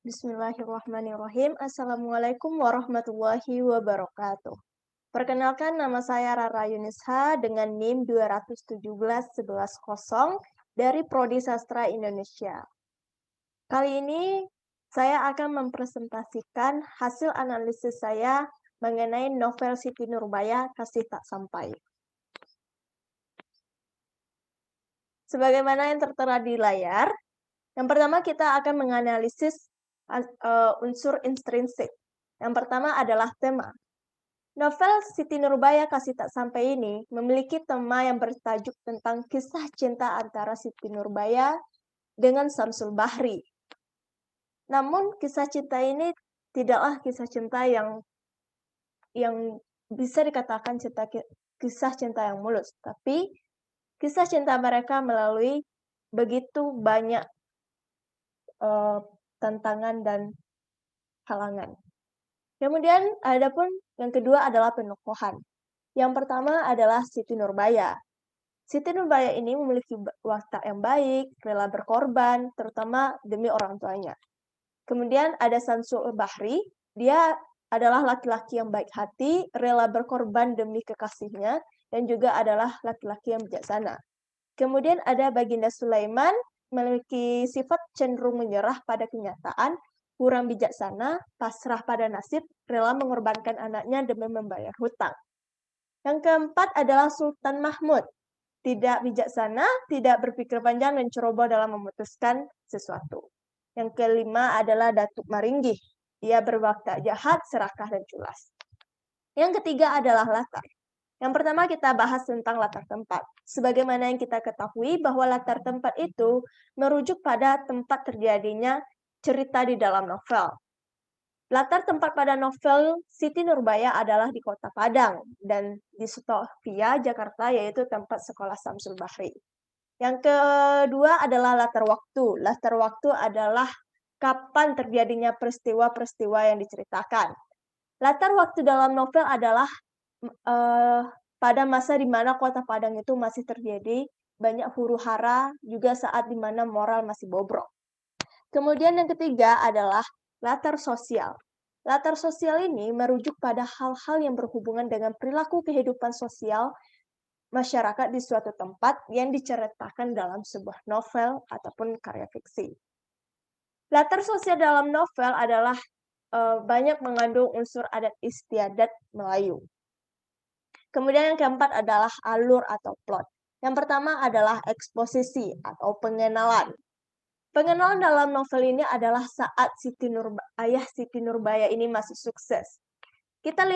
Bismillahirrahmanirrahim. Assalamualaikum warahmatullahi wabarakatuh. Perkenalkan, nama saya Rara Yunisha dengan NIM 2171110 dari Prodi Sastra Indonesia. Kali ini saya akan mempresentasikan hasil analisis saya mengenai novel Siti Nurbaya Kasih Tak Sampai. Sebagaimana yang tertera di layar, yang pertama kita akan menganalisis unsur intrinsik. Yang pertama adalah tema. Novel Siti Nurbaya Kasih Tak Sampai ini memiliki tema yang bertajuk tentang kisah cinta antara Siti Nurbaya dengan Samsul Bahri. Namun kisah cinta ini tidaklah kisah cinta yang bisa dikatakan kisah cinta yang mulus, tapi kisah cinta mereka melalui begitu banyak tantangan dan halangan. Kemudian adapun yang kedua adalah penokohan. Yang pertama adalah Siti Nurbaya. Siti Nurbaya ini memiliki watak yang baik, rela berkorban, terutama demi orang tuanya. Kemudian ada Samsul Bahri, dia adalah laki-laki yang baik hati, rela berkorban demi kekasihnya, dan juga adalah laki-laki yang bijaksana. Kemudian ada Baginda Sulaiman, memiliki sifat cenderung menyerah pada kenyataan, kurang bijaksana, pasrah pada nasib, rela mengorbankan anaknya demi membayar hutang. Yang keempat adalah Sultan Mahmud. Tidak bijaksana, tidak berpikir panjang dan ceroboh dalam memutuskan sesuatu. Yang kelima adalah Datuk Maringgih. Ia berwatak jahat, serakah, dan culas. Yang ketiga adalah latar. Yang pertama kita bahas tentang latar tempat. Sebagaimana yang kita ketahui bahwa latar tempat itu merujuk pada tempat terjadinya cerita di dalam novel. Latar tempat pada novel Siti Nurbaya adalah di Kota Padang dan di Sutopia, Jakarta, yaitu tempat sekolah Samsul Bahri. Yang kedua adalah latar waktu. Latar waktu adalah kapan terjadinya peristiwa-peristiwa yang diceritakan. Latar waktu dalam novel adalah pada masa di mana Kota Padang itu masih terjadi banyak huru-hara, juga saat di mana moral masih bobrok. Kemudian yang ketiga adalah latar sosial. Latar sosial ini merujuk pada hal-hal yang berhubungan dengan perilaku kehidupan sosial masyarakat di suatu tempat yang diceritakan dalam sebuah novel ataupun karya fiksi. Latar sosial dalam novel adalah banyak mengandung unsur adat istiadat Melayu. Kemudian yang keempat adalah alur atau plot. Yang pertama adalah eksposisi atau pengenalan. Pengenalan dalam novel ini adalah saat ayah Siti Nurbaya ini masih sukses. Kita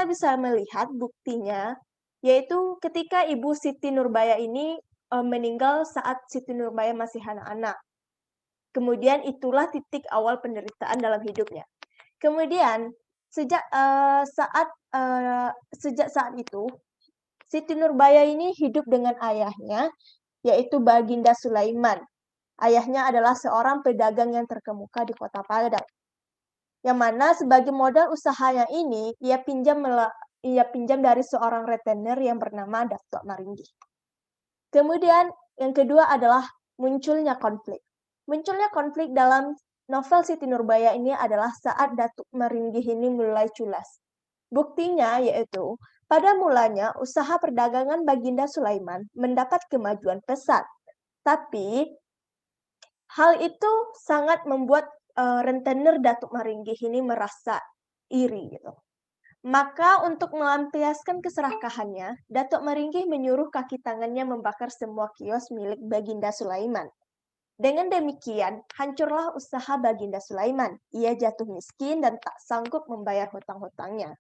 bisa melihat buktinya, yaitu ketika ibu Siti Nurbaya ini meninggal saat Siti Nurbaya masih anak-anak. Kemudian itulah titik awal penderitaan dalam hidupnya. Kemudian sejak saat itu, Siti Nurbaya ini hidup dengan ayahnya, yaitu Baginda Sulaiman. Ayahnya adalah seorang pedagang yang terkemuka di Kota Padang. Yang mana sebagai modal usahanya ini, ia pinjam dari seorang retenir yang bernama Datuk Maringgih. Kemudian yang kedua adalah munculnya konflik. Munculnya konflik dalam novel Siti Nurbaya ini adalah saat Datuk Maringgih ini mulai culas. Buktinya yaitu, pada mulanya usaha perdagangan Baginda Sulaiman mendapat kemajuan pesat. Tapi hal itu sangat membuat rentenir Datuk Maringgih ini merasa iri gitu. Maka untuk melampiaskan keserakahannya, Datuk Maringgih menyuruh kaki tangannya membakar semua kios milik Baginda Sulaiman. Dengan demikian, hancurlah usaha Baginda Sulaiman. Ia jatuh miskin dan tak sanggup membayar hutang-hutangnya.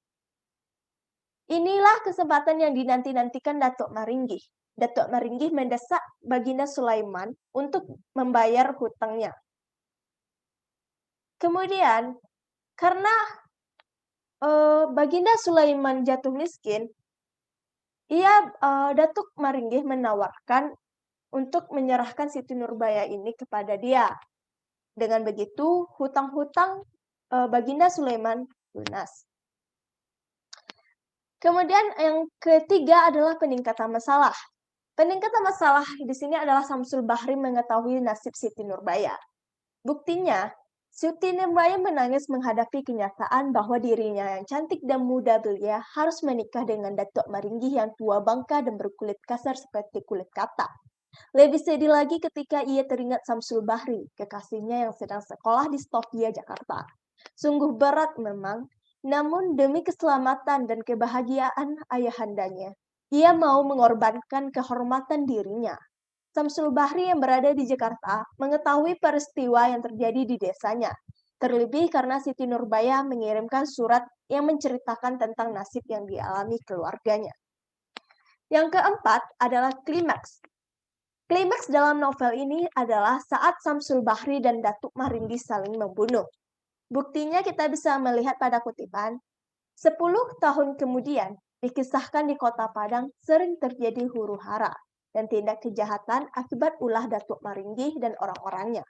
Inilah kesempatan yang dinanti-nantikan Datuk Maringgih. Datuk Maringgih mendesak Baginda Sulaiman untuk membayar hutangnya. Kemudian, karena Baginda Sulaiman jatuh miskin, Datuk Maringgih menawarkan untuk menyerahkan Siti Nurbaya ini kepada dia. Dengan begitu, hutang-hutang Baginda Sulaiman lunas. Kemudian yang ketiga adalah peningkatan masalah. Peningkatan masalah di sini adalah Samsul Bahri mengetahui nasib Siti Nurbaya. Buktinya, Siti Nurbaya menangis menghadapi kenyataan bahwa dirinya yang cantik dan muda belia harus menikah dengan Datuk Maringgi yang tua bangka dan berkulit kasar seperti kulit katak. Lebih sedih lagi ketika ia teringat Samsul Bahri, kekasihnya yang sedang sekolah di Stovia, Jakarta. Sungguh berat memang, namun demi keselamatan dan kebahagiaan ayahandanya, ia mau mengorbankan kehormatan dirinya. Samsul Bahri yang berada di Jakarta mengetahui peristiwa yang terjadi di desanya, terlebih karena Siti Nurbaya mengirimkan surat yang menceritakan tentang nasib yang dialami keluarganya. Yang keempat adalah klimaks. Klimaks dalam novel ini adalah saat Samsul Bahri dan Datuk Maringgi saling membunuh. Buktinya kita bisa melihat pada kutipan, 10 tahun kemudian, dikisahkan di kota Padang sering terjadi huru-hara dan tindak kejahatan akibat ulah Datuk Maringgi dan orang-orangnya.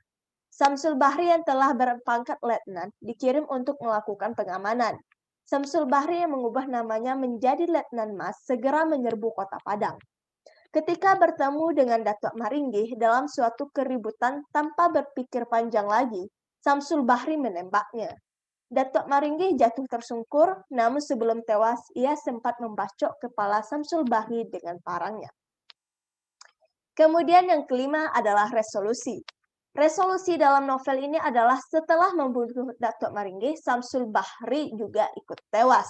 Samsul Bahri yang telah berpangkat letnan dikirim untuk melakukan pengamanan. Samsul Bahri yang mengubah namanya menjadi Letnan Mas segera menyerbu kota Padang. Ketika bertemu dengan Datuk Maringgi dalam suatu keributan tanpa berpikir panjang lagi, Samsul Bahri menembaknya. Datuk Maringgi jatuh tersungkur, namun sebelum tewas, ia sempat membacok kepala Samsul Bahri dengan parangnya. Kemudian yang kelima adalah resolusi. Resolusi dalam novel ini adalah setelah membunuh Datuk Maringgi, Samsul Bahri juga ikut tewas.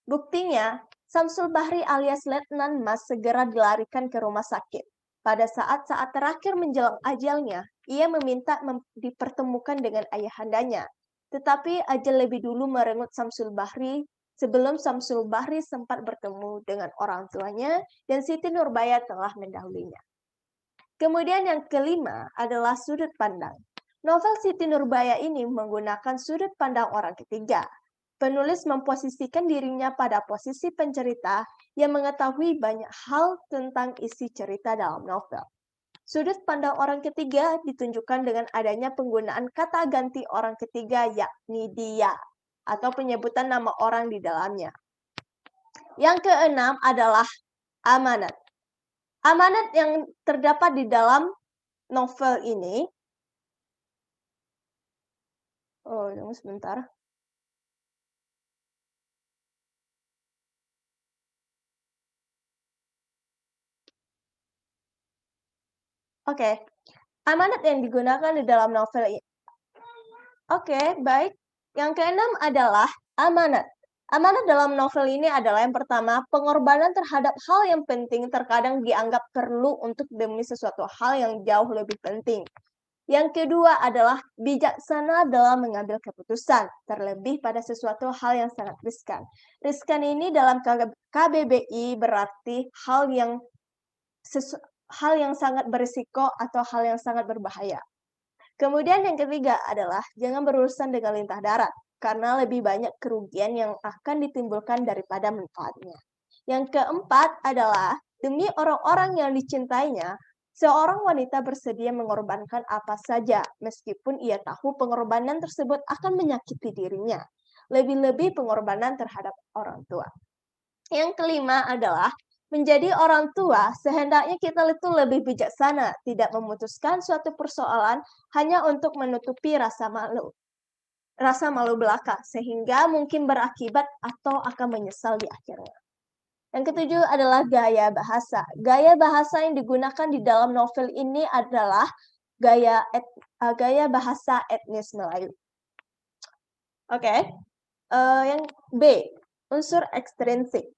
Buktinya, Samsul Bahri alias Letnan Mas segera dilarikan ke rumah sakit. Pada saat-saat terakhir menjelang ajalnya, ia meminta dipertemukan dengan ayahandanya. Tetapi ajal lebih dulu merenggut Samsul Bahri sebelum Samsul Bahri sempat bertemu dengan orang tuanya dan Siti Nurbaya telah mendahulunya. Kemudian yang kelima adalah sudut pandang. Novel Siti Nurbaya ini menggunakan sudut pandang orang ketiga. Penulis memposisikan dirinya pada posisi pencerita yang mengetahui banyak hal tentang isi cerita dalam novel. Sudut pandang orang ketiga ditunjukkan dengan adanya penggunaan kata ganti orang ketiga yakni dia atau penyebutan nama orang di dalamnya. Yang keenam adalah amanat. Amanat yang terdapat di dalam novel ini, tunggu sebentar. Oke, amanat yang digunakan di dalam novel ini. Oke, baik. Yang keenam adalah amanat. Amanat dalam novel ini adalah yang pertama, pengorbanan terhadap hal yang penting terkadang dianggap perlu untuk demi sesuatu hal yang jauh lebih penting. Yang kedua adalah bijaksana dalam mengambil keputusan, terlebih pada sesuatu hal yang sangat riskan. Riskan ini dalam KBBI berarti hal yang sangat berisiko atau hal yang sangat berbahaya. Kemudian yang ketiga adalah jangan berurusan dengan lintah darat, karena lebih banyak kerugian yang akan ditimbulkan daripada manfaatnya. Yang keempat adalah demi orang-orang yang dicintainya, seorang wanita bersedia mengorbankan apa saja, meskipun ia tahu pengorbanan tersebut akan menyakiti dirinya. Lebih-lebih pengorbanan terhadap orang tua. Yang kelima adalah menjadi orang tua, sehendaknya kita itu lebih bijaksana, tidak memutuskan suatu persoalan hanya untuk menutupi rasa malu belaka, sehingga mungkin berakibat atau akan menyesal di akhirnya. Yang ketujuh adalah gaya bahasa. Gaya bahasa yang digunakan di dalam novel ini adalah gaya bahasa etnis Melayu. Oke. Yang B, unsur ekstrinsik.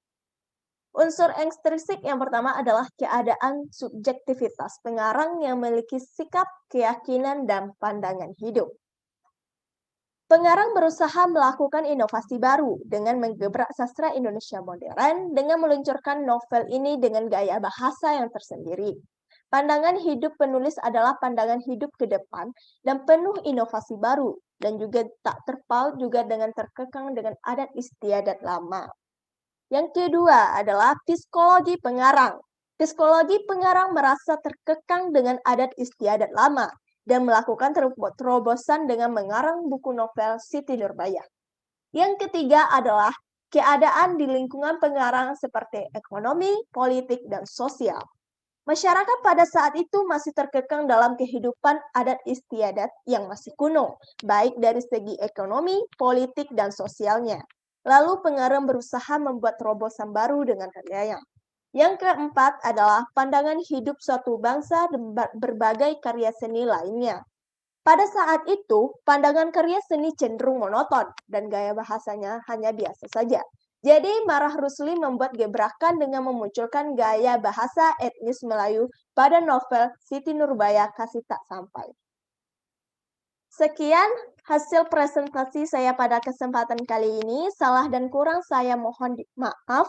Unsur ekstrinsik yang pertama adalah keadaan subjektivitas pengarang yang memiliki sikap, keyakinan, dan pandangan hidup. Pengarang berusaha melakukan inovasi baru dengan menggebrak sastra Indonesia modern dengan meluncurkan novel ini dengan gaya bahasa yang tersendiri. Pandangan hidup penulis adalah pandangan hidup ke depan dan penuh inovasi baru dan juga tak terpaut juga dengan terkekang dengan adat istiadat lama. Yang kedua adalah psikologi pengarang. Psikologi pengarang merasa terkekang dengan adat istiadat lama dan melakukan terobosan dengan mengarang buku novel Siti Nurbaya. Yang ketiga adalah keadaan di lingkungan pengarang seperti ekonomi, politik, dan sosial. Masyarakat pada saat itu masih terkekang dalam kehidupan adat istiadat yang masih kuno, baik dari segi ekonomi, politik, dan sosialnya. Lalu pengarang berusaha membuat terobosan baru dengan karyanya. Yang keempat adalah pandangan hidup suatu bangsa dan berbagai karya seni lainnya. Pada saat itu, pandangan karya seni cenderung monoton dan gaya bahasanya hanya biasa saja. Jadi, Marah Rusli membuat gebrakan dengan memunculkan gaya bahasa etnis Melayu pada novel Siti Nurbaya Kasih Tak Sampai. Sekian hasil presentasi saya pada kesempatan kali ini. Salah dan kurang saya mohon maaf.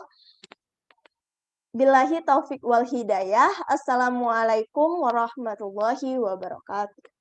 Billahi taufik wal hidayah. Assalamualaikum warahmatullahi wabarakatuh.